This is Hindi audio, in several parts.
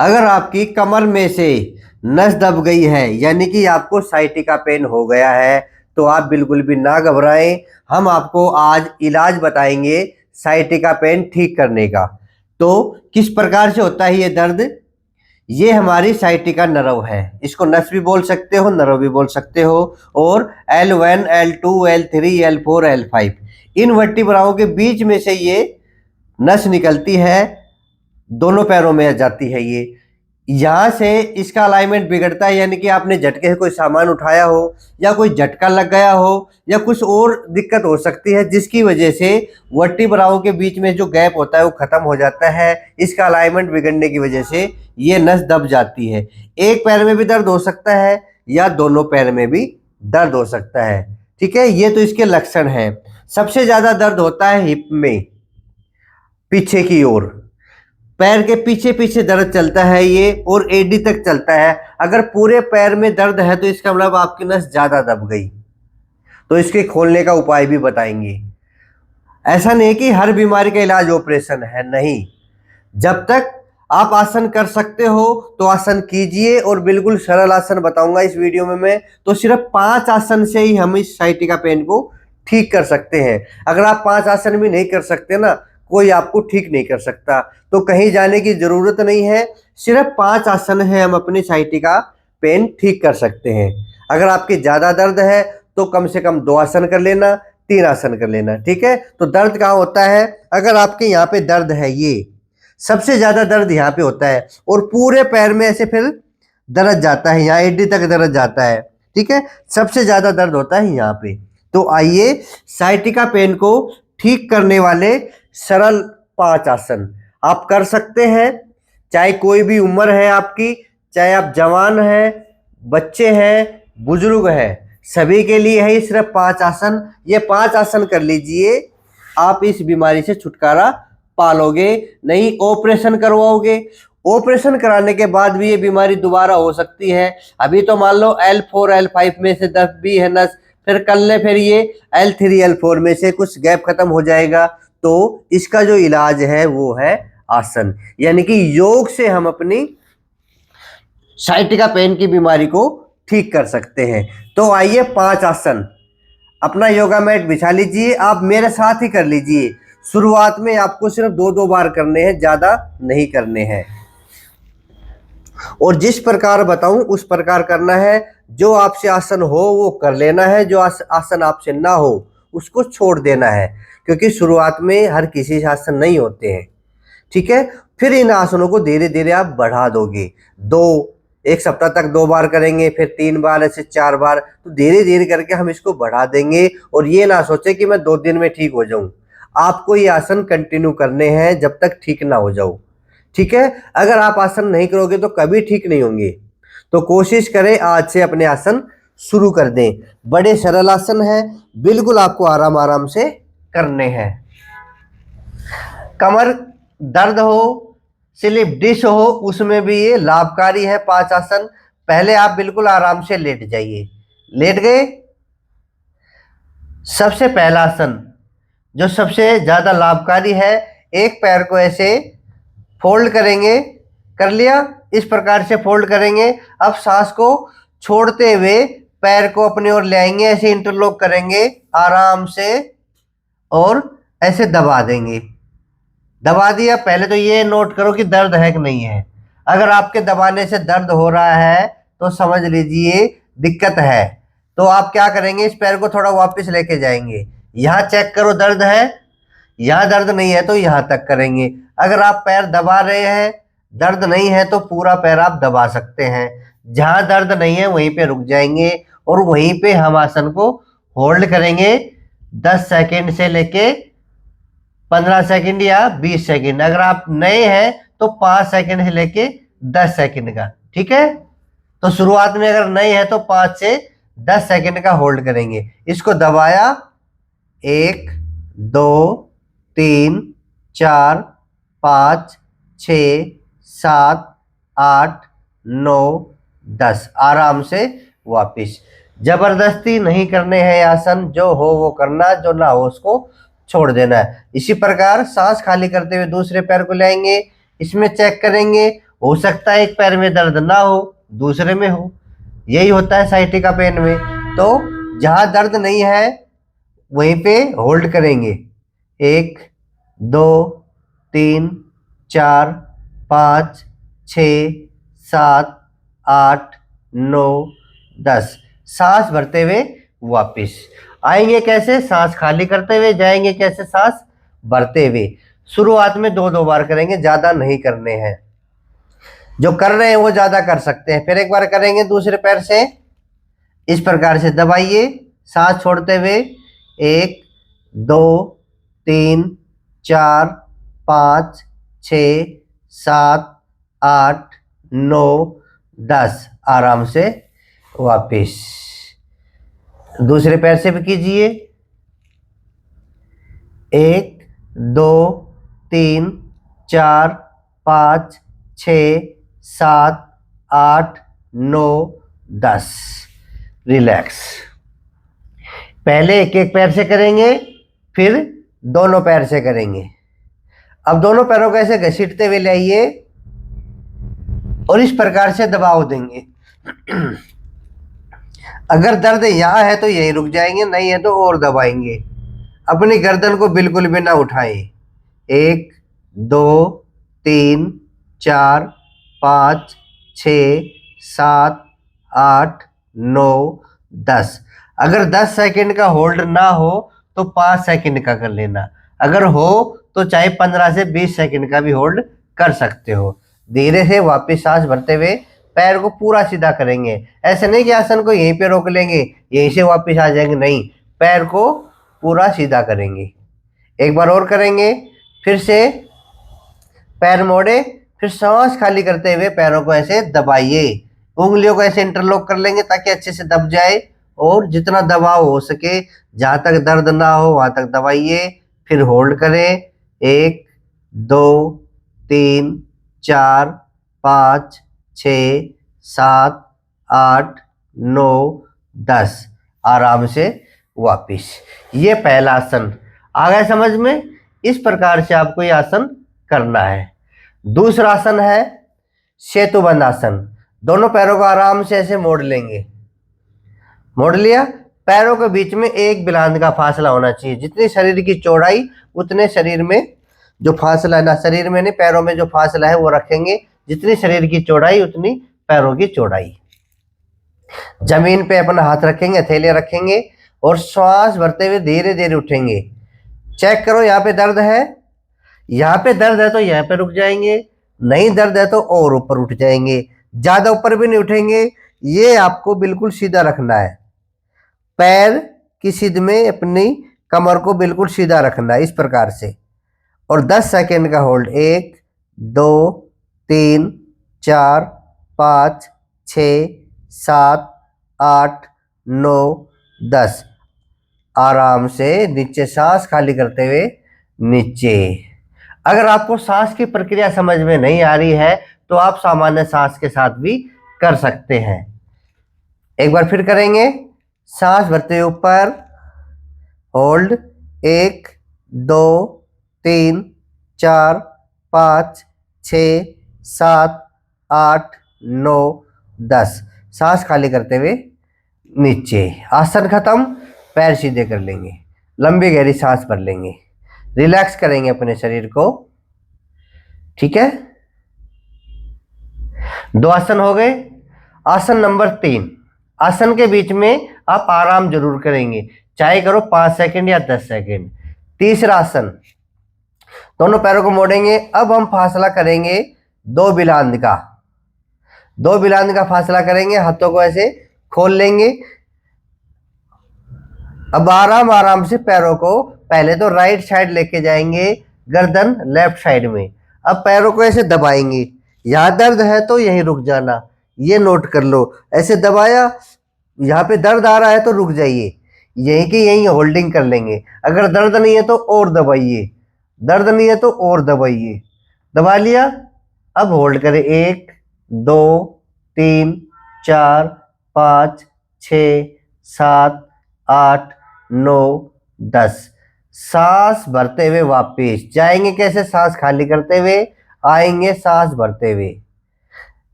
अगर आपकी कमर में से नस दब गई है यानी कि आपको साइटिका पेन हो गया है तो आप बिल्कुल भी ना घबराएं। हम आपको आज इलाज बताएंगे साइटिका पेन ठीक करने का। तो किस प्रकार से होता है ये दर्द? ये हमारी साइटिका नर्व है, इसको नस भी बोल सकते हो, नर्व भी बोल सकते हो। और L1 L2 L3 L4 L5 इन वर्टिब्राओं के बीच में से ये नस निकलती है, दोनों पैरों में जाती है। ये यहाँ से इसका अलाइनमेंट बिगड़ता है, यानी कि आपने झटके से कोई सामान उठाया हो या कोई झटका लग गया हो या कुछ और दिक्कत हो सकती है जिसकी वजह से वर्टिब्राओं के बीच में जो गैप होता है वो खत्म हो जाता है। इसका अलाइनमेंट बिगड़ने की वजह से ये नस दब जाती है। एक पैर में भी दर्द हो सकता है या दोनों पैर में भी दर्द हो सकता है। ठीक है, ये तो इसके लक्षण हैं। सबसे ज्यादा दर्द होता है हिप में, पीछे की ओर, पैर के पीछे पीछे दर्द चलता है ये और एडी तक चलता है। अगर पूरे पैर में दर्द है तो इसका मतलब आपकी नस ज्यादा दब गई, तो इसके खोलने का उपाय भी बताएंगे। ऐसा नहीं कि हर बीमारी का इलाज ऑपरेशन है, नहीं। जब तक आप आसन कर सकते हो तो आसन कीजिए, और बिल्कुल सरल आसन बताऊंगा इस वीडियो में मैं। तो सिर्फ 5 आसन से ही हम इस साइटिका पेन को ठीक कर सकते हैं। अगर आप 5 आसन भी नहीं कर सकते ना, कोई आपको ठीक नहीं कर सकता, तो कहीं जाने की जरूरत नहीं है। सिर्फ 5 आसन है, हम अपनी साइटिका पेन ठीक कर सकते हैं। अगर आपकी ज्यादा दर्द है तो कम से कम 2 आसन कर लेना, 3 आसन कर लेना। ठीक है, तो दर्द कहाँ होता है? अगर आपके यहाँ पे दर्द है, ये सबसे ज्यादा दर्द यहाँ पे होता है, और पूरे पैर में ऐसे फिर दर्द जाता है, यहाँ एडी तक दर्द जाता है। ठीक है, सबसे ज्यादा दर्द होता है यहाँ पे। तो आइए साइटिका पेन को ठीक करने वाले सरल 5 आसन आप कर सकते हैं। चाहे कोई भी उम्र है आपकी, चाहे आप जवान हैं, बच्चे हैं, बुजुर्ग हैं, सभी के लिए है ये सिर्फ 5 आसन। ये 5 आसन कर लीजिए, आप इस बीमारी से छुटकारा पालोगे, नहीं ऑपरेशन करवाओगे। ऑपरेशन कराने के बाद भी ये बीमारी दोबारा हो सकती है। अभी तो मान लो L4 L5 में से दब भी है नस, फिर कल फिर ये L3 L4 में से कुछ गैप खत्म हो जाएगा। तो इसका जो इलाज है वो है आसन, यानी कि योग से हम अपनी साइटिका पेन की बीमारी को ठीक कर सकते हैं। तो आइए 5 आसन, अपना योगा मैट बिछा लीजिए, आप मेरे साथ ही कर लीजिए। शुरुआत में आपको सिर्फ 2-2 बार करने हैं, ज्यादा नहीं करने हैं, और जिस प्रकार बताऊं उस प्रकार करना है। जो आपसे आसन हो वो कर लेना है, जो आसन आपसे ना हो उसको छोड़ देना है, क्योंकि शुरुआत में हर किसी से आसन नहीं होते हैं। ठीक है, फिर इन आसनों को धीरे धीरे आप बढ़ा दोगे। एक सप्ताह तक 2 बार करेंगे, फिर 3 बार, ऐसे 4 बार, तो धीरे धीरे करके हम इसको बढ़ा देंगे। और ये ना सोचे कि मैं 2 दिन में ठीक हो जाऊं, आपको ये आसन कंटिन्यू करने हैं जब तक ठीक ना हो जाओ। ठीक है, अगर आप आसन नहीं करोगे तो कभी ठीक नहीं होंगे। तो कोशिश करें आज से अपने आसन शुरू कर दें। बड़े सरल आसन है, बिल्कुल आपको आराम आराम से करने हैं। कमर दर्द हो, स्लिप डिस्क हो, उसमें भी ये लाभकारी है 5 आसन। पहले आप बिल्कुल आराम से लेट जाइए, लेट गए। सबसे पहला आसन जो सबसे ज्यादा लाभकारी है, एक पैर को ऐसे फोल्ड करेंगे, कर लिया, इस प्रकार से फोल्ड करेंगे। अब सांस को छोड़ते हुए पैर को अपनी ओर ले आएंगे, ऐसे इंटरलॉक करेंगे आराम से, और ऐसे दबा देंगे। दबा दिया। पहले तो ये नोट करो कि दर्द है कि नहीं है। अगर आपके दबाने से दर्द हो रहा है तो समझ लीजिए दिक्कत है। तो आप क्या करेंगे, इस पैर को थोड़ा वापस लेके जाएंगे, यहाँ चेक करो दर्द है, यहाँ दर्द नहीं है तो यहाँ तक करेंगे। अगर आप पैर दबा रहे हैं, दर्द नहीं है, तो पूरा पैर आप दबा सकते हैं। जहां दर्द नहीं है वहीं पे रुक जाएंगे, और वहीं पे हम आसन को होल्ड करेंगे 10 सेकेंड से लेके 15 सेकंड या 20 सेकंड। अगर आप नए हैं तो 5 सेकंड से लेके 10 सेकंड का। ठीक है, तो शुरुआत में अगर नए हैं तो 5 से 10 सेकंड का होल्ड करेंगे। इसको दबाया, 1 2 3 4 5 6 7 8 9 10। आराम से वापिस। जबरदस्ती नहीं करने हैं आसन, जो हो वो करना, जो ना हो उसको छोड़ देना है। इसी प्रकार सांस खाली करते हुए दूसरे पैर को लाएंगे, इसमें चेक करेंगे, हो सकता है एक पैर में दर्द ना हो, दूसरे में हो। यही होता है साइटिका पेन में। तो जहां दर्द नहीं है वहीं पे होल्ड करेंगे। 1 2 3 4 5 6 7 8 9 10। सांस भरते हुए वापिस आएंगे। कैसे? सांस खाली करते हुए जाएंगे। कैसे? सांस भरते हुए। शुरुआत में 2-2 बार करेंगे, ज्यादा नहीं करने हैं। जो कर रहे हैं वो ज्यादा कर सकते हैं। फिर एक बार करेंगे दूसरे पैर से। इस प्रकार से दबाइए सांस छोड़ते हुए। 1 2 3 4 5 6 7 8 9 10। आराम से वापिस। दूसरे पैर से भी कीजिए। 1 2 3 4 5 6 7 8 9 10। रिलैक्स। पहले एक एक पैर से करेंगे, फिर दोनों पैर से करेंगे। अब दोनों पैरों को ऐसे घसीटते हुए ले आइए और इस प्रकार से दबाव देंगे। अगर दर्द यहां है तो यहीं रुक जाएंगे, नहीं है तो और दबाएंगे। अपनी गर्दन को बिल्कुल भी ना उठाएं। 1 2 3 4 5 6 7 8 9 10। अगर 10 सेकंड का होल्ड ना हो तो 5 सेकंड का कर लेना। अगर हो तो चाहे 15 से 20 सेकंड का भी होल्ड कर सकते हो। धीरे से वापस सांस भरते हुए पैर को पूरा सीधा करेंगे। ऐसे नहीं कि आसन को यहीं पे रोक लेंगे, यहीं से वापस आ जाएंगे, नहीं। पैर को पूरा सीधा करेंगे। एक बार और करेंगे। फिर से पैर मोड़े, फिर सांस खाली करते हुए पैरों को ऐसे दबाइए। उंगलियों को ऐसे इंटरलॉक कर लेंगे ताकि अच्छे से दब जाए और जितना दबाव हो सके, जहां तक दर्द ना हो वहां तक दबाइए। फिर होल्ड करें। 1 2 3 4 5 6 7 8 9 10। आराम से वापिस। ये पहला आसन आ गया समझ में। इस प्रकार से आपको ये आसन करना है। दूसरा आसन है सेतुबंध आसन। दोनों पैरों को आराम से ऐसे मोड़ लेंगे। मोड़ लिया। पैरों के बीच में 1 बिलांद का फासला होना चाहिए। जितनी शरीर की चौड़ाई उतने शरीर में जो फासला है ना, शरीर में नहीं पैरों में जो फासला है वो रखेंगे। जितनी शरीर की चौड़ाई उतनी पैरों की चौड़ाई। जमीन पे अपना हाथ रखेंगे, हथेलियां रखेंगे और श्वास भरते हुए धीरे धीरे उठेंगे। चेक करो यहाँ पे दर्द है, यहाँ पे दर्द है तो यहाँ पे रुक जाएंगे, नहीं दर्द है तो और ऊपर उठ जाएंगे। ज्यादा ऊपर भी नहीं उठेंगे। ये आपको बिल्कुल सीधा रखना है। पैर की सीध में अपनी कमर को बिल्कुल सीधा रखना है इस प्रकार से। और 10 सेकंड का होल्ड। 1 2 3 4 5 6 7 8 9 10। आराम से नीचे सांस खाली करते हुए नीचे। अगर आपको सांस की प्रक्रिया समझ में नहीं आ रही है तो आप सामान्य सांस के साथ भी कर सकते हैं। एक बार फिर करेंगे। सांस भरते हुए ऊपर, होल्ड। 1 2 3 4 5 6 7 8 9 10। सांस खाली करते हुए नीचे। आसन खत्म। पैर सीधे कर लेंगे, लंबी गहरी सांस भर लेंगे, रिलैक्स करेंगे अपने शरीर को। ठीक है। 2 आसन हो गए। आसन नंबर 3। आसन के बीच में आप आराम जरूर करेंगे, चाहे करो 5 सेकंड या 10 सेकंड। तीसरा आसन, दोनों पैरों को मोड़ेंगे। अब हम फासला करेंगे 2 बिलांद का। 2 बिलांद का फासला करेंगे। हाथों को ऐसे खोल लेंगे। अब आराम आराम से पैरों को पहले तो राइट साइड लेके जाएंगे, गर्दन लेफ्ट साइड में। अब पैरों को ऐसे दबाएंगे। यहां दर्द है तो यहीं रुक जाना, ये नोट कर लो। ऐसे दबाया, यहाँ पे दर्द आ रहा है तो रुक जाइए, यहीं की यहीं होल्डिंग कर लेंगे। अगर दर्द नहीं है तो और दबाइए, दर्द नहीं है तो और दबाइए। दबा लिया। अब होल्ड करें। 1 2 3 4 5 6 7 8 9 10। सांस भरते हुए वापिस जाएंगे। कैसे? सांस खाली करते हुए आएंगे, सांस भरते हुए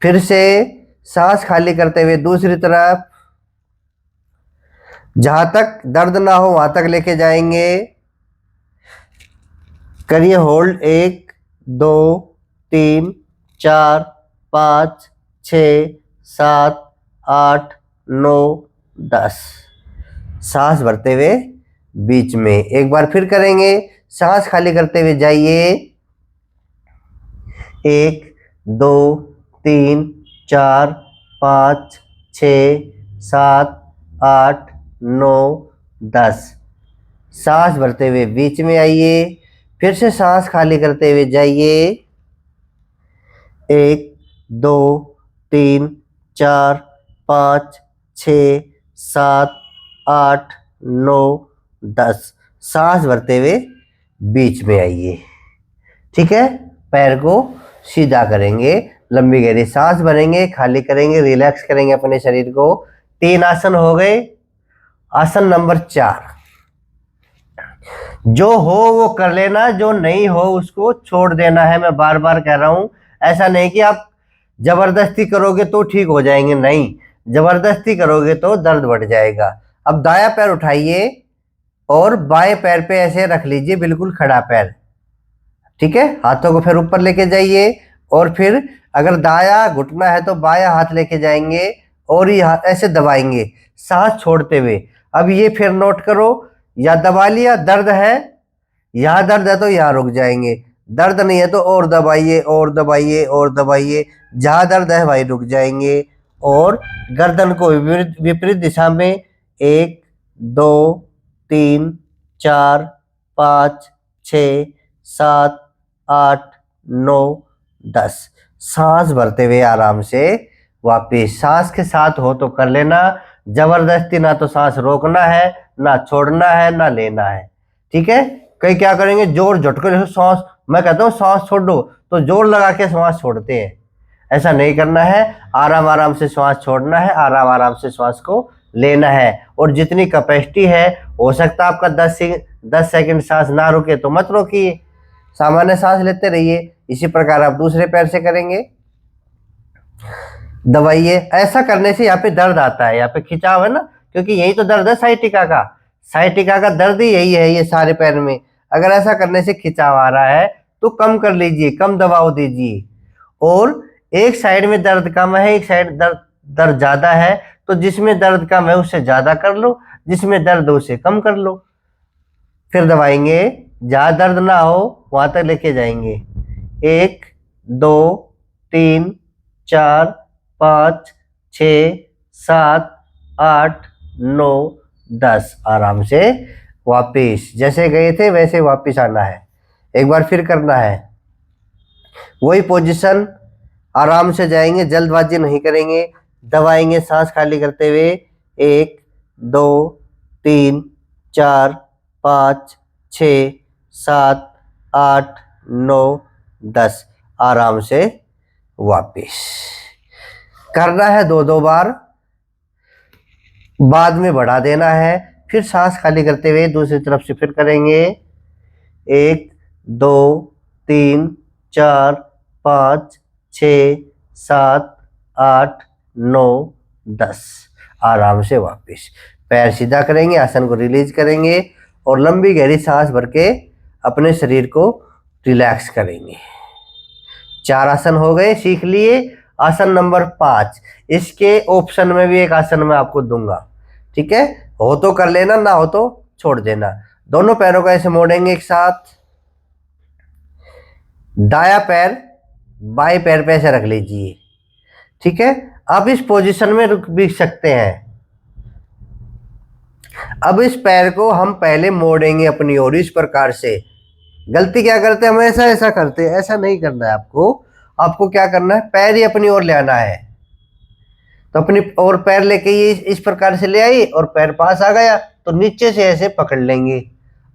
फिर से सांस खाली करते हुए दूसरी तरफ, जहां तक दर्द ना हो वहां तक लेके जाएंगे। करिए होल्ड, 1 2 3 4 5 6 7 8 9 10। सांस भरते हुए बीच में एक बार फिर करेंगे। सांस खाली करते हुए जाइए, 1 2 3 4 5 6 7 8 9 10। सांस भरते हुए बीच में आइए, फिर से सांस खाली करते हुए जाइए, 1 2 3 4 5 6 7 8 9 10। सांस भरते हुए बीच में आइए। ठीक है, पैर को सीधा करेंगे, लंबी गहरी सांस भरेंगे, खाली करेंगे, रिलैक्स करेंगे अपने शरीर को। 3 आसन हो गए। आसन नंबर 4, जो हो वो कर लेना, जो नहीं हो उसको छोड़ देना है। मैं बार बार कह रहा हूं, ऐसा नहीं कि आप जबरदस्ती करोगे तो ठीक हो जाएंगे, नहीं, जबरदस्ती करोगे तो दर्द बढ़ जाएगा। अब दायां पैर उठाइए और बाएं पैर पे ऐसे रख लीजिए, बिल्कुल खड़ा पैर। ठीक है, हाथों को फिर ऊपर लेके जाइए और फिर अगर दाया घुटना है तो बायां हाथ लेके जाएंगे और ये हाथ ऐसे दबाएंगे सांस छोड़ते हुए। अब ये फिर नोट करो, या दबा लिया, दर्द है, यहाँ दर्द है तो यहाँ रुक जाएंगे, दर्द नहीं है तो और दबाइए और दबाइए और दबाइए, जहाँ दर्द है भाई रुक जाएंगे। और गर्दन को विपरीत दिशा में 1 2 3 4 5 6 7 8 9 10। सांस भरते हुए आराम से वापिस। सांस के साथ हो तो कर लेना, जबरदस्ती ना तो सांस रोकना है, ना छोड़ना है, ना लेना है। ठीक है, कई क्या करेंगे, जोर झटके जैसे सांस, मैं कहता हूँ सांस छोड़ो तो जोर लगा के सांस छोड़ते हैं, ऐसा नहीं करना है। आराम आराम से सांस छोड़ना है, आराम आराम से सांस को लेना है। और जितनी कैपेसिटी है, हो सकता है आपका 10 सेकंड सांस ना रुके तो मत रोकिए, सामान्य सांस लेते रहिए। इसी प्रकार आप दूसरे पैर से करेंगे, दबाइए। ऐसा करने से यहाँ पे दर्द आता है, यहाँ पे खिंचाव है ना, क्योंकि यही तो दर्द है साइटिका का। साइटिका का दर्द ही यही है, ये सारे पैर में। अगर ऐसा करने से खिंचाव आ रहा है तो कम कर लीजिए, कम दबाव दीजिए। और एक साइड में दर्द कम है, एक साइड दर्द ज्यादा है, तो जिसमें दर्द कम है उससे ज्यादा कर लो, जिसमें दर्द है उससे कम कर लो। फिर दबाएंगे, जहां दर्द ना हो वहां तक लेके जाएंगे। 1 2 3 4 5 6 7 8 9 10। आराम से वापिस, जैसे गए थे वैसे वापिस आना है। एक बार फिर करना है, वही पोजीशन, आराम से जाएंगे, जल्दबाजी नहीं करेंगे। दबाएंगे सांस खाली करते हुए, 1 2 3 4 5 6 7 8 9 10। आराम से वापिस करना है, 2 बार, बाद में बढ़ा देना है। फिर सांस खाली करते हुए दूसरी तरफ से फिर करेंगे, 1 2 3 4 5 6 7 8 9 10। आराम से वापिस पैर सीधा करेंगे, आसन को रिलीज करेंगे और लंबी गहरी सांस भर के अपने शरीर को रिलैक्स करेंगे। 4 आसन हो गए, सीख लिए। आसन नंबर 5, इसके ऑप्शन में भी एक आसन मैं आपको दूंगा। ठीक है, हो तो कर लेना, ना हो तो छोड़ देना। दोनों पैरों को ऐसे मोड़ेंगे एक साथ, दाया पैर बाएं पैर पे ऐसे रख लीजिए। ठीक है, अब इस पोजीशन में रुक भी सकते हैं। अब इस पैर को हम पहले मोड़ेंगे अपनी ओर, इस प्रकार से। गलती क्या करते हैं, हम ऐसा ऐसा करते हैं, ऐसा नहीं करना है आपको। आपको क्या करना है, पैर ही अपनी ओर ले आना है। तो अपनी और पैर लेके ये इस प्रकार से ले आई और पैर पास आ गया तो नीचे से ऐसे पकड़ लेंगे।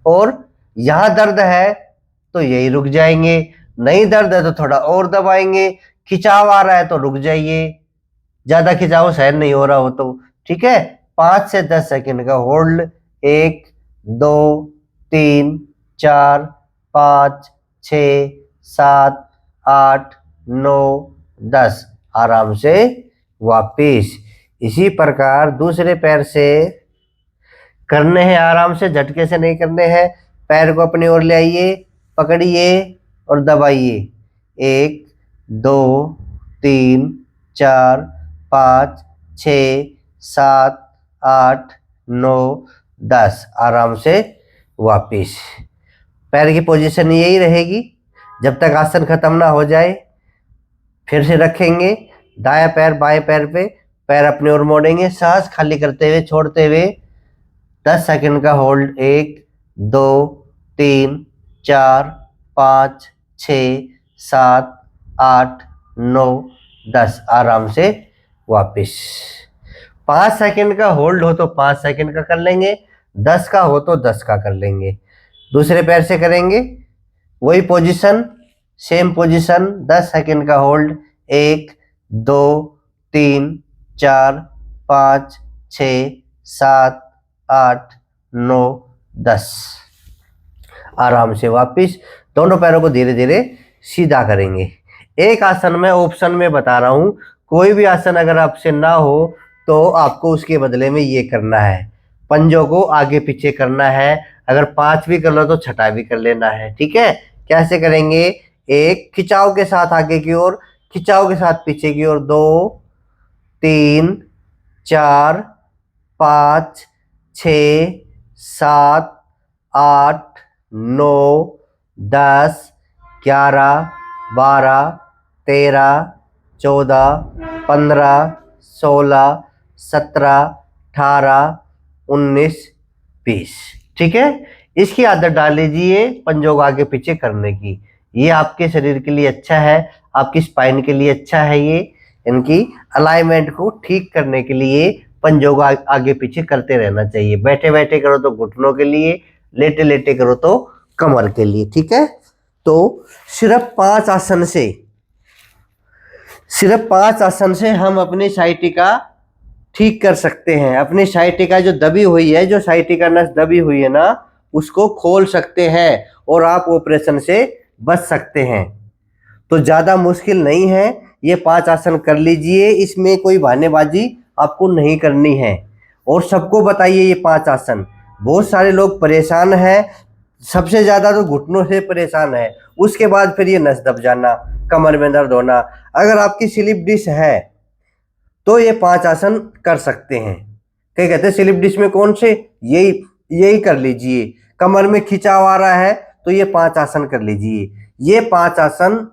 और यहां दर्द है तो यही रुक जाएंगे, नहीं दर्द है तो थोड़ा और दबाएंगे। खिंचाव आ रहा है तो रुक जाइए, ज्यादा खिंचाव सहन नहीं हो रहा हो तो। ठीक है, 5 से 10 सेकंड का होल्ड। 1 2 3 4 5 6 7 8 9 10। आराम से वापिस। इसी प्रकार दूसरे पैर से करने हैं, आराम से, झटके से नहीं करने हैं। पैर को अपनी ओर ले आइए, पकड़िए और दबाइए। 1 2 3 4 5 6 7 8 9 10। आराम से वापिस। पैर की पोजीशन यही रहेगी जब तक आसन खत्म ना हो जाए। फिर से रखेंगे, दायां पैर बाएं पैर पे, पैर अपनी ओर मोड़ेंगे, सांस खाली करते हुए, छोड़ते हुए 10 सेकंड का होल्ड। 1 2 3 4 5 6 7 8 9 10। आराम से वापिस। 5 सेकंड का होल्ड हो तो 5 सेकंड का कर लेंगे, 10 का हो तो 10 का कर लेंगे। दूसरे पैर से करेंगे वही पोजीशन, सेम पोजीशन, 10 सेकंड का होल्ड। 1 2 3 4 5 6 7 8 9 10। आराम से वापिस। दोनों पैरों को धीरे धीरे सीधा करेंगे। एक आसन में ऑप्शन में बता रहा हूं, कोई भी आसन अगर आपसे ना हो तो आपको उसके बदले में ये करना है, पंजों को आगे पीछे करना है। अगर 5 भी कर लो तो 6ठा भी कर लेना है, ठीक है। कैसे करेंगे? 1 खिंचाव के साथ आगे की ओर, खिंचाव के साथ पीछे की ओर। 2 3 4 5 6 7 8 9 10 11 12 13 14 15 16 17 18 19 20। ठीक है, इसकी आदत डाल लीजिए पंजों को आगे पीछे करने की। ये आपके शरीर के लिए अच्छा है, आपकी स्पाइन के लिए अच्छा है। ये इनकी अलाइनमेंट को ठीक करने के लिए पंजों को आगे पीछे करते रहना चाहिए। बैठे बैठे करो तो घुटनों के लिए, लेटे लेटे करो तो कमर के लिए। ठीक है, तो सिर्फ 5 आसन से हम अपनी साइटिका ठीक कर सकते हैं। अपनी साइटिका जो दबी हुई है, जो साइटिका नस दबी हुई है ना, उसको खोल सकते हैं और आप ऑपरेशन से बच सकते हैं। तो ज्यादा मुश्किल नहीं है, ये 5 आसन कर लीजिए। इसमें कोई बहानेबाजी आपको नहीं करनी है और सबको बताइए ये 5 आसन। बहुत सारे लोग परेशान हैं, सबसे ज्यादा तो घुटनों से परेशान है, उसके बाद फिर ये नस दब जाना, कमर में दर्द होना। अगर आपकी स्लिप डिस्क है तो ये 5 आसन कर सकते हैं। कई कहते हैं स्लिप डिस्क में कौन से, यही कर लीजिए। कमर में खिंचाव आ रहा है तो ये 5 आसन कर लीजिए। ये 5 आसन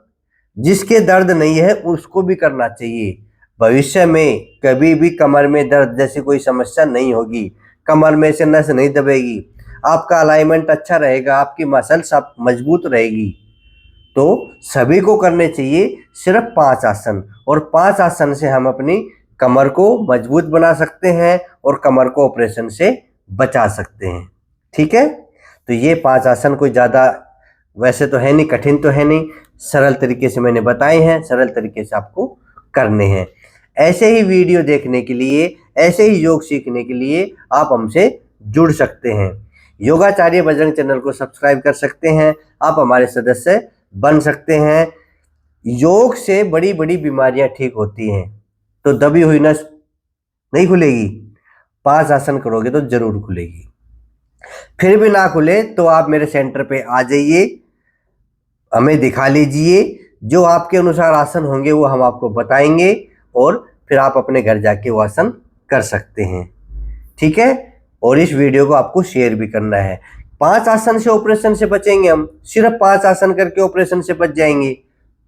जिसके दर्द नहीं है उसको भी करना चाहिए। भविष्य में कभी भी कमर में दर्द जैसी कोई समस्या नहीं होगी, कमर में से नस नहीं दबेगी, आपका अलाइनमेंट अच्छा रहेगा, आपकी मसल्स मजबूत रहेगी। तो सभी को करने चाहिए सिर्फ 5 आसन, और 5 आसन से हम अपनी कमर को मजबूत बना सकते हैं और कमर को ऑपरेशन से बचा सकते हैं। ठीक है, तो ये 5 आसन कोई ज़्यादा वैसे तो है नहीं, कठिन तो है नहीं, सरल तरीके से मैंने बताए हैं, सरल तरीके से आपको करने हैं। ऐसे ही वीडियो देखने के लिए, ऐसे ही योग सीखने के लिए आप हमसे जुड़ सकते हैं। योगाचार्य बजरंग चैनल को सब्सक्राइब कर सकते हैं, आप हमारे सदस्य बन सकते हैं। योग से बड़ी बड़ी बीमारियां ठीक होती हैं। तो दबी हुई नस नहीं खुलेगी, 5 आसन करोगे तो जरूर खुलेगी। फिर भी ना खुले तो आप मेरे सेंटर पे आ जाइए, हमें दिखा लीजिए, जो आपके अनुसार आसन होंगे वो हम आपको बताएंगे और फिर आप अपने घर जाके वो आसन कर सकते हैं। ठीक है, और इस वीडियो को आपको शेयर भी करना है। 5 आसन से ऑपरेशन से बचेंगे हम, सिर्फ 5 आसन करके ऑपरेशन से बच जाएंगे।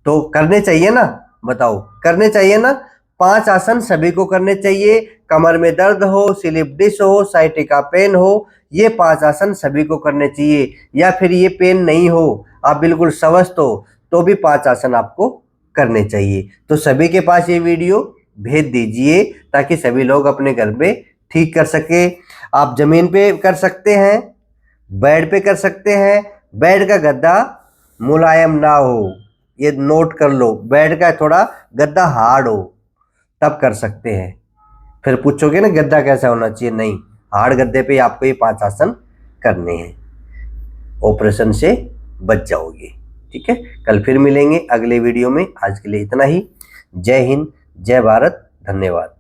तो करने चाहिए ना, बताओ, करने चाहिए ना। 5 आसन सभी को करने चाहिए। कमर में दर्द हो, स्लिप डिस्क हो, साइटिका पेन हो, ये 5 आसन सभी को करने चाहिए। या फिर ये पेन नहीं हो, आप बिल्कुल स्वस्थ हो, तो भी 5 आसन आपको करने चाहिए। तो सभी के पास ये वीडियो भेज दीजिए ताकि सभी लोग अपने घर पे ठीक कर सके। आप जमीन पे कर सकते हैं, बेड पे कर सकते हैं। बेड का गद्दा मुलायम ना हो, ये नोट कर लो। बेड का थोड़ा गद्दा हार्ड हो तब कर सकते हैं। फिर पूछोगे ना गद्दा कैसा होना चाहिए, नहीं, हार्ड गद्दे पे आपको ये 5 आसन करने हैं, ऑपरेशन से बच जाओगे। ठीक है, कल फिर मिलेंगे अगले वीडियो में। आज के लिए इतना ही। जय हिंद, जय भारत, धन्यवाद।